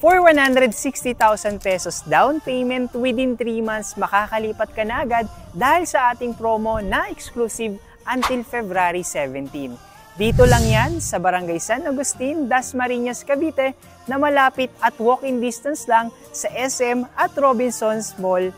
For 160,000 pesos down payment, within 3 months makakalipat ka na agad dahil sa ating promo na exclusive until February 17. Dito lang yan sa Barangay San Agustin, Dasmariñas, Cavite na malapit at walking distance lang sa SM at Robinsons Mall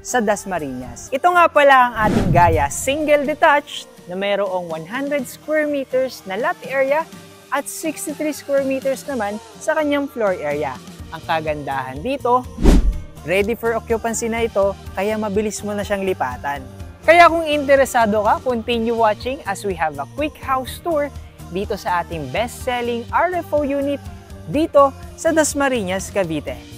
sa Dasmariñas. Ito nga pala ang ating Gaia single detached na mayroong 100 square meters na lot area at 63 square meters naman sa kanyang floor area. Ang kagandahan dito, ready for occupancy na ito kaya mabilis mo na siyang lipatan. Kaya kung interesado ka, continue watching as we have a quick house tour dito sa ating best-selling RFO unit dito sa Dasmariñas, Cavite.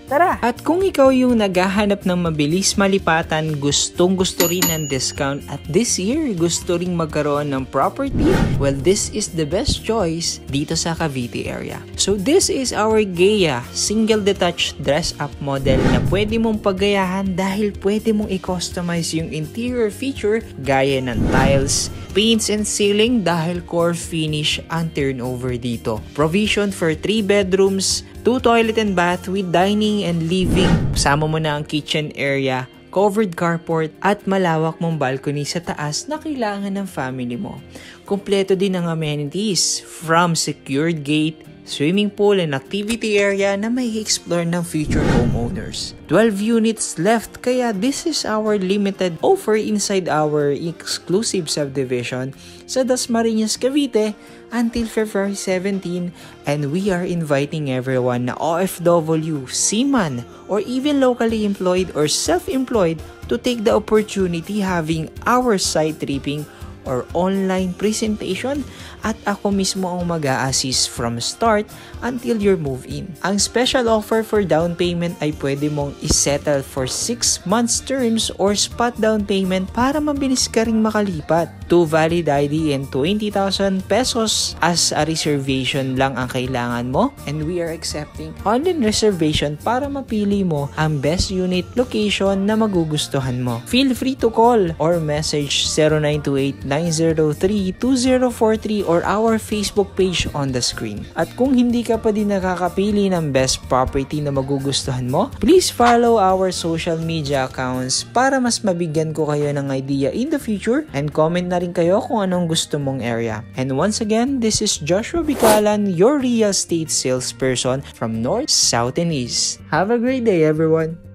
Tara! At kung ikaw yung naghahanap ng mabilis malipatan, gustong-gusto rin ng discount at this year gusto ring magkaroon ng property, well, this is the best choice dito sa Cavite area. So this is our Gaia single detached dress-up model na pwede mong paggayahan dahil pwede mong i-customize yung interior feature gaya ng tiles, paints and ceiling dahil core finish ang turnover dito. Provision for 3 bedrooms, 2 toilet and bath with dining and living. Sama mo na ang kitchen area, covered carport at malawak mong balcony sa taas na kailangan ng family mo. Kompleto din ang amenities from secured gate, swimming pool and activity area na may explore ng future homeowners. 12 units left kaya this is our limited offer inside our exclusive subdivision sa Dasmariñas, Cavite until February 17, and we are inviting everyone na OFW, seaman, or even locally employed or self-employed to take the opportunity having our site tripping or online presentation at ako mismo ang mag-a-assist from start until your move-in. Ang special offer for down payment ay pwede mong isettle for 6 months terms or spot down payment para mabilis ka ring makalipat. 2 valid ID and 20,000 pesos as a reservation lang ang kailangan mo, and we are accepting online reservation para mapili mo ang best unit location na magugustuhan mo. Feel free to call or message 0928-903-2043 or our Facebook page on the screen. At kung hindi ka pa din nakakapili ng best property na magugustuhan mo, please follow our social media accounts para mas mabigyan ko kayo ng idea in the future, and comment na rin kayo kung anong gusto mong area. And once again, this is Joshua Bicalan, your real estate salesperson from North, South, and East. Have a great day, everyone!